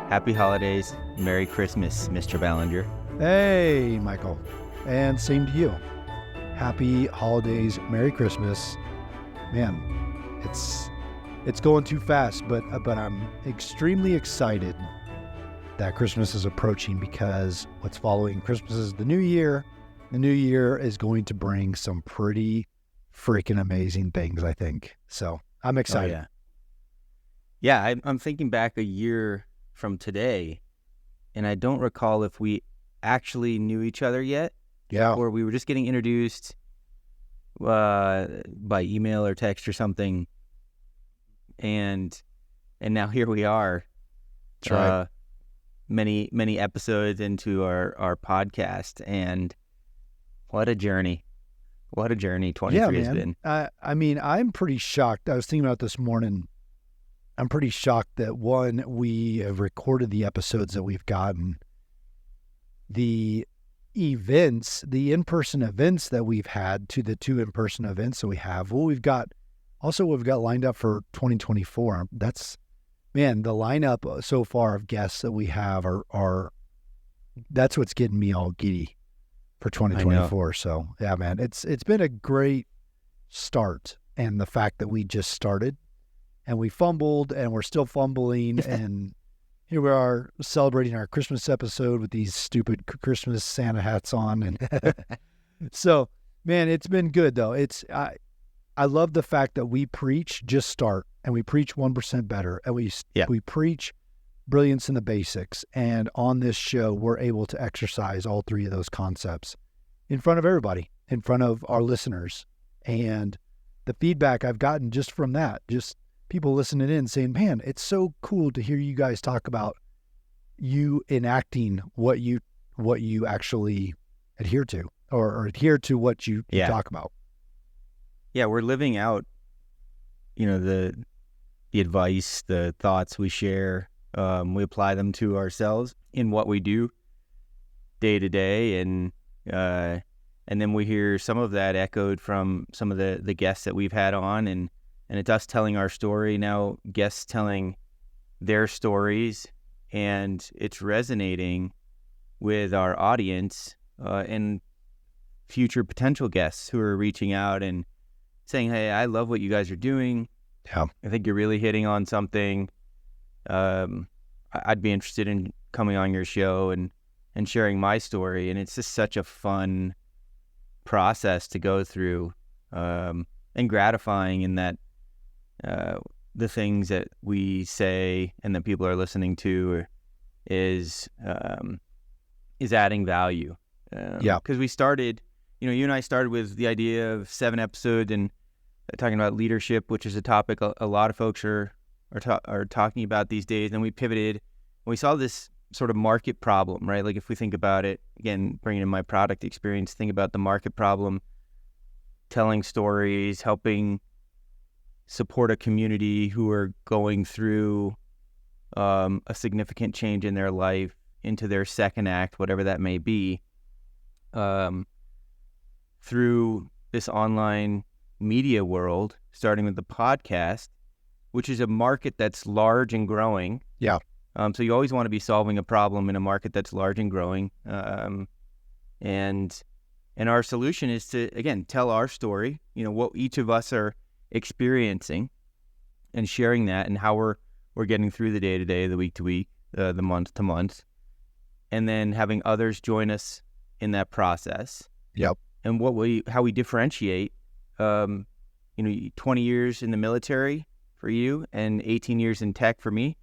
Happy holidays. Merry Christmas, Mr. Ballenger. Hey, Michael. And same to you. Happy holidays. Merry Christmas. Man, it's going too fast, but I'm extremely excited that Christmas is approaching, because what's following Christmas is the New Year. The New Year is going to bring some pretty freaking amazing things, I think. So I'm excited. Oh, yeah. I'm thinking back a year from today, and I don't recall if we actually knew each other yet. Yeah. Or we were just getting introduced by email or text or something. And now here we are. That's right. Many episodes into our podcast, and what a journey. What a journey 23 has been. I mean, I'm pretty shocked. I was thinking about this morning. I'm pretty shocked that, one, we have recorded the episodes that we've gotten. The events, the in-person events that we've had to the 2 in-person events that we have. Well, we've got lined up for 2024. Man, the lineup so far of guests that we have are that's what's getting me all giddy for 2024. So yeah, man, it's been a great start. And the fact that we just started and we fumbled and we're still fumbling and here we are celebrating our Christmas episode with these stupid Christmas Santa hats on. And so, man, it's been good though. I love the fact that we preach just start, and we preach 1% better, and we preach brilliance in the basics. And on this show, we're able to exercise all 3 of those concepts in front of everybody, in front of our listeners. And the feedback I've gotten just from that, just people listening in saying, man, it's so cool to hear you guys talk about you enacting what you actually adhere to, or adhere to what you talk about. Yeah, we're living out, the advice, the thoughts we share. We apply them to ourselves in what we do day to day, and then we hear some of that echoed from some of the guests that we've had on, and it's us telling our story, now guests telling their stories, and it's resonating with our audience and future potential guests who are reaching out and saying, hey, I love what you guys are doing. Yeah. I think you're really hitting on something. I'd be interested in coming on your show and sharing my story. And it's just such a fun process to go through, and gratifying in that the things that we say and that people are listening to is adding value. Because we started, you and I started with the idea of 7 episodes and talking about leadership, which is a topic a lot of folks are talking about these days. And we pivoted. We saw this sort of market problem, right? Like if we think about it, again, bringing in my product experience, think about the market problem, telling stories, helping support a community who are going through a significant change in their life into their second act, whatever that may be, through this online media world, starting with the podcast, which is a market that's large and growing. Yeah. So you always want to be solving a problem in a market that's large and growing. And our solution is to, again, tell our story, what each of us are experiencing, and sharing that, and how we're getting through the day to day, the week to week, the month to month, and then having others join us in that process. Yep. And how we differentiate, 20 years in the military for you and 18 years in tech for me.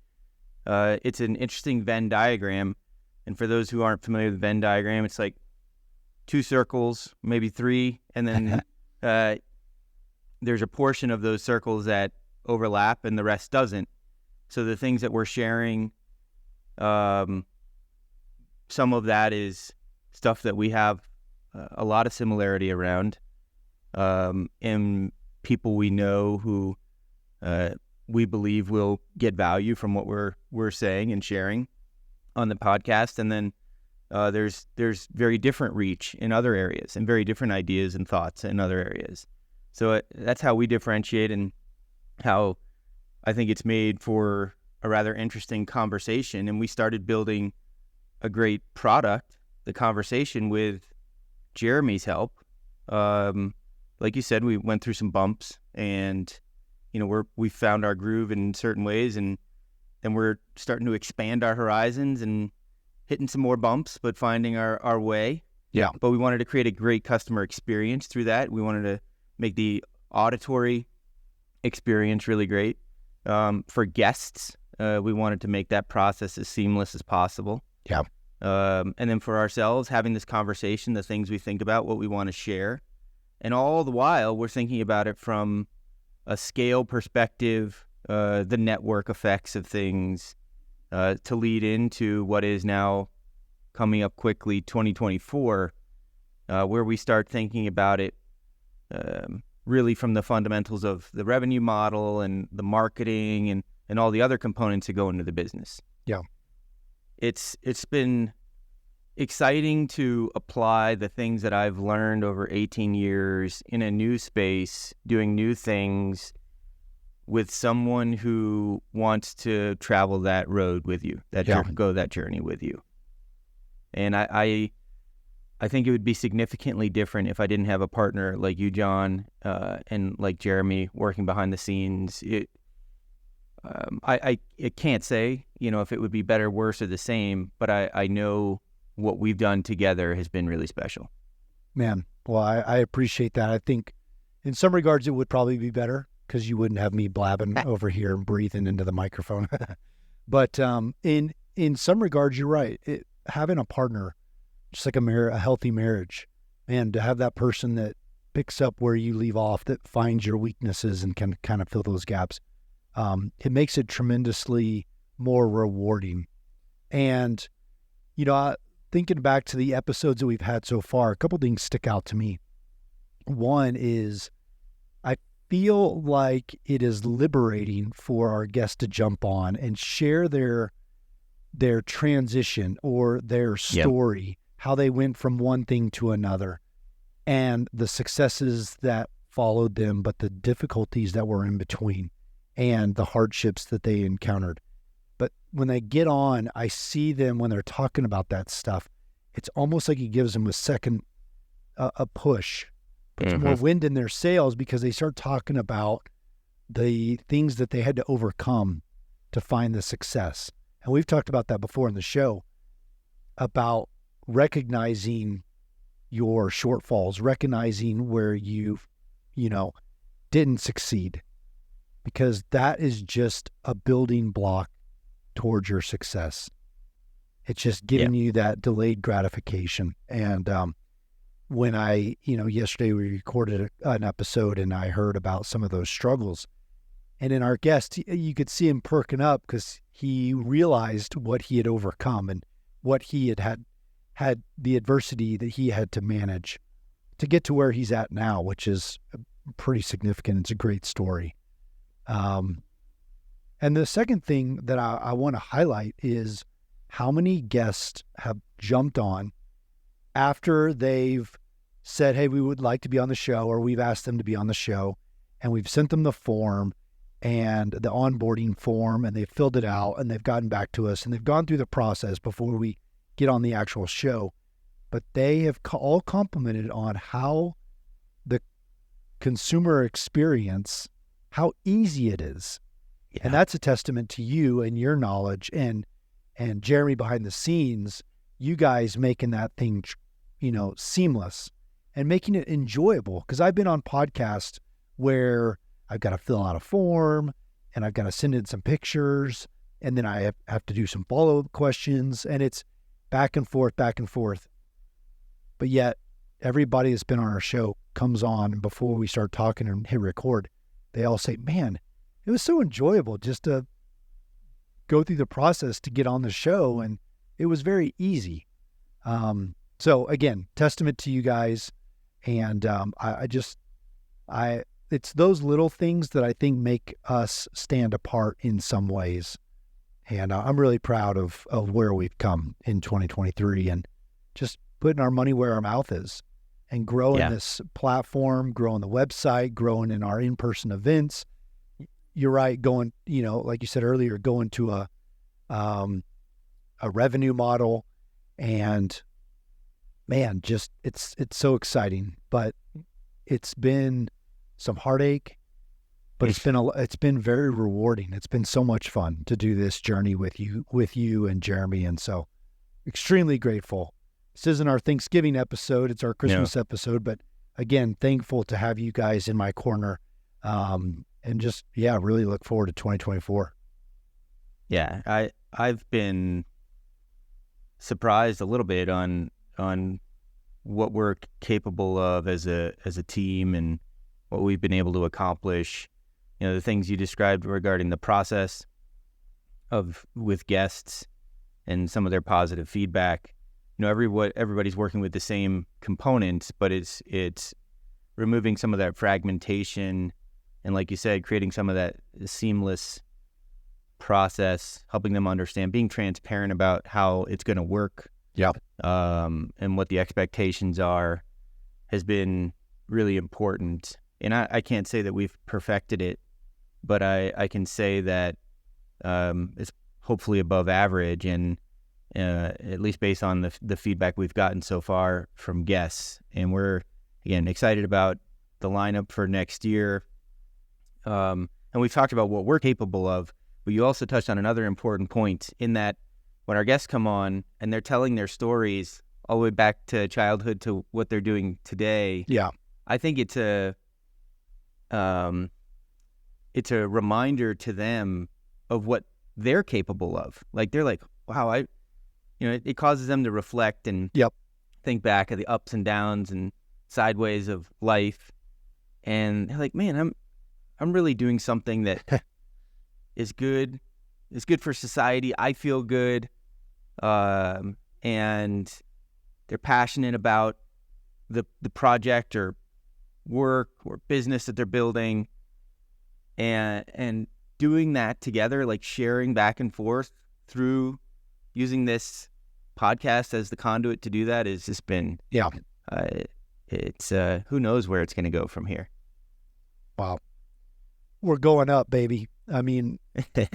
It's an interesting Venn diagram. And for those who aren't familiar with the Venn diagram, it's like 2 circles, maybe 3, and then there's a portion of those circles that overlap and the rest doesn't. So the things that we're sharing, some of that is stuff that we have a lot of similarity around, and people we know who we believe will get value from what we're saying and sharing on the podcast. And then there's very different reach in other areas and very different ideas and thoughts in other areas. So that's how we differentiate, and how I think it's made for a rather interesting conversation, and we started building a great product, the conversation, with Jeremy's help. Like you said, we went through some bumps, and we found our groove in certain ways, and then we're starting to expand our horizons and hitting some more bumps, but finding our way. Yeah. But we wanted to create a great customer experience through that. We wanted to make the auditory experience really great. For guests, we wanted to make that process as seamless as possible. Yeah. And then for ourselves, having this conversation, the things we think about, what we want to share. And all the while, we're thinking about it from a scale perspective, the network effects of things, to lead into what is now coming up quickly, 2024, where we start thinking about it really from the fundamentals of the revenue model and the marketing and all the other components that go into the business. Yeah. It's been exciting to apply the things that I've learned over 18 years in a new space, doing new things with someone who wants to travel that road with you, go that journey with you. And I think it would be significantly different if I didn't have a partner like you, John, and like Jeremy working behind the scenes. I can't say, if it would be better, worse, or the same, but I know what we've done together has been really special. Man, well, I appreciate that. I think in some regards it would probably be better because you wouldn't have me blabbing over here and breathing into the microphone. But in some regards, you're right. Having a partner, just like a healthy marriage, and to have that person that picks up where you leave off, that finds your weaknesses and can kind of fill those gaps, it makes it tremendously more rewarding. And, thinking back to the episodes that we've had so far, a couple things stick out to me. One is I feel like it is liberating for our guests to jump on and share their transition or their story, how they went from one thing to another, and the successes that followed them, but the difficulties that were in between and the hardships that they encountered. But when they get on, I see them when they're talking about that stuff, it's almost like it gives them a push, puts more wind in their sails, because they start talking about the things that they had to overcome to find the success. And we've talked about that before in the show, about recognizing your shortfalls, recognizing where you didn't succeed, because that is just a building block towards your success. It's just giving you that delayed gratification. And when yesterday we recorded an episode and I heard about some of those struggles, and in our guest, you could see him perking up because he realized what he had overcome and what he had the adversity that he had to manage to get to where he's at now, which is pretty significant. It's a great story. And the second thing that I want to highlight is how many guests have jumped on after they've said, hey, we would like to be on the show, or we've asked them to be on the show, and we've sent them the form and the onboarding form, and they've filled it out, and they've gotten back to us, and they've gone through the process before we get on the actual show. But they have all complimented on how the consumer experience, how easy it is. Yeah. And that's a testament to you and your knowledge and Jeremy behind the scenes, you guys making that thing, seamless and making it enjoyable. Because I've been on podcasts where I've got to fill out a form and I've got to send in some pictures, and then I have to do some follow-up questions, and it's back and forth. But yet everybody that's been on our show comes on, and before we start talking and hit record, they all say, man, it was so enjoyable just to go through the process to get on the show, and it was very easy. So again, testament to you guys. And it's those little things that I think make us stand apart in some ways. And I'm really proud of where we've come in 2023, and just putting our money where our mouth is and growing this platform, growing the website, growing in our in-person events, you're right. Going, like you said earlier, going to a revenue model, and man, just it's so exciting. But it's been some heartache, but it's been very rewarding. It's been so much fun to do this journey with you and Jeremy, and so extremely grateful. This isn't our Thanksgiving episode; it's our Christmas episode. But again, thankful to have you guys in my corner, and just really look forward to 2024. Yeah, I've been surprised a little bit on what we're capable of as a team and what we've been able to accomplish. The things you described regarding the process with guests and some of their positive feedback. Everybody's working with the same components, but it's removing some of that fragmentation and, like you said, creating some of that seamless process, helping them understand, being transparent about how it's going to work. Yeah. And what the expectations are has been really important. And I can't say that we've perfected it, but I can say that it's hopefully above average, and at least based on the feedback we've gotten so far from guests. And we're, again, excited about the lineup for next year. And we've talked about what we're capable of, but you also touched on another important point in that when our guests come on and they're telling their stories all the way back to childhood to what they're doing today. Yeah. I think it's a reminder to them of what they're capable of. Like, they're like, wow, it causes them to reflect and think back at the ups and downs and sideways of life. And they're like, man, I'm really doing something that is good. It's good for society. I feel good. And they're passionate about the project or work or business that they're building, and doing that together, like sharing back and forth through using this podcast as the conduit to do that, has just been, it's who knows where it's going to go from here. Wow. We're going up, baby. I mean,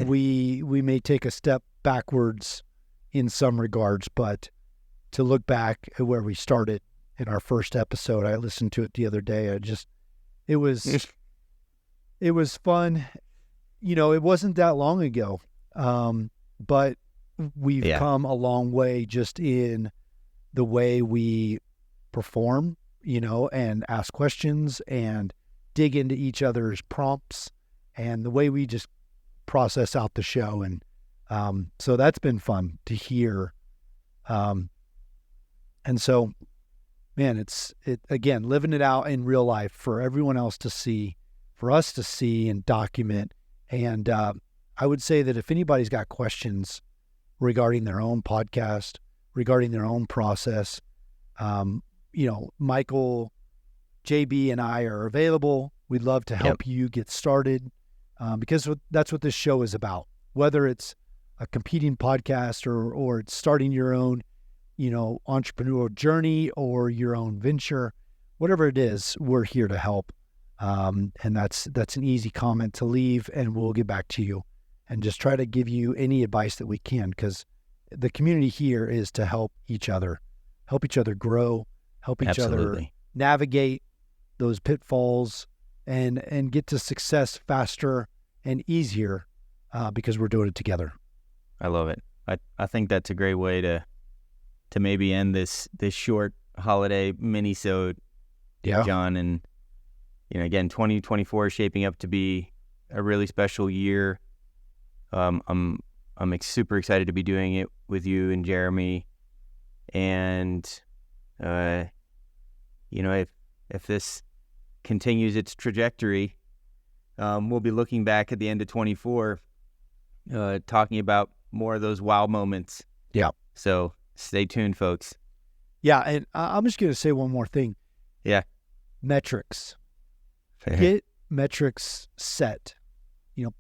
we may take a step backwards in some regards, but to look back at where we started in our first episode, I listened to it the other day. It was fun. It wasn't that long ago, but we've come a long way just in the way we perform, and ask questions and dig into each other's prompts, and the way we just process out the show. And so that's been fun to hear. And so, man, it's again, living it out in real life for everyone else to see, for us to see and document. And I would say that if anybody's got questions regarding their own podcast, regarding their own process, Michael, JB, and I are available. We'd love to help you get started, because that's what this show is about. Whether it's a competing podcast or it's starting your own, entrepreneurial journey or your own venture, whatever it is, we're here to help. And that's an easy comment to leave, and we'll get back to you and just try to give you any advice that we can, because the community here is to help each other grow, help each other navigate those pitfalls and get to success faster and easier, because we're doing it together. I love it. I think that's a great way to maybe end this short holiday mini-sode, John. And again, 2024 is shaping up to be a really special year. I'm super excited to be doing it with you and Jeremy. And if this continues its trajectory, we'll be looking back at the end of 24, talking about more of those wow moments. Yeah. So stay tuned, folks. Yeah, and I'm just going to say one more thing. Yeah. Metrics. Get metrics set.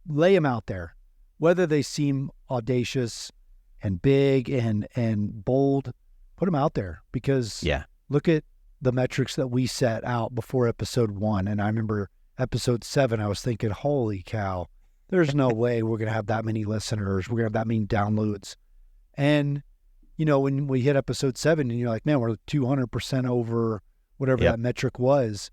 Lay them out there. Whether they seem audacious and big and bold, put them out there, because look at the metrics that we set out before episode 1. And I remember episode 7, I was thinking, holy cow, There's no way we're going to have that many listeners. We're going to have that many downloads. And, when we hit episode 7 and you're like, man, we're 200% over whatever that metric was,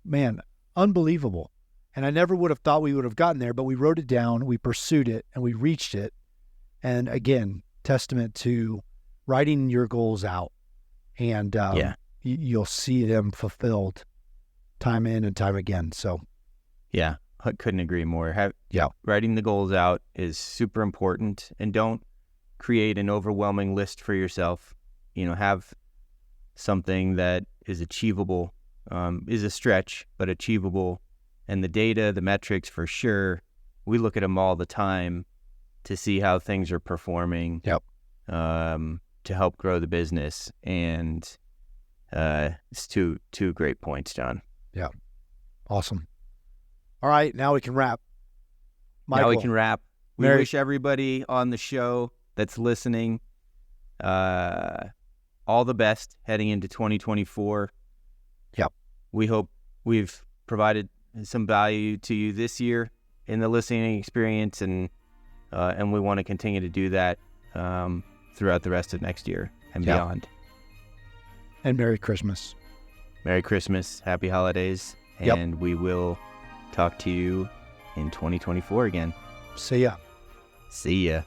man, unbelievable. And I never would have thought we would have gotten there, but we wrote it down, we pursued it, and we reached it. And again, testament to writing your goals out. And you'll see them fulfilled time in and time again. So, yeah, I couldn't agree more. Writing the goals out is super important, and don't create an overwhelming list for yourself. Have something that is achievable, is a stretch, but achievable. And the data, the metrics for sure, we look at them all the time to see how things are performing, to help grow the business. And it's two great points, John. Yeah. Awesome. All right, now we can wrap. Michael, now we can wrap. We wish everybody on the show that's listening all the best heading into 2024. Yep. We hope we've provided some value to you this year in the listening experience, and we want to continue to do that throughout the rest of next year and beyond. And Merry Christmas. Merry Christmas, Happy Holidays, and we will talk to you in 2024 again. See ya. See ya.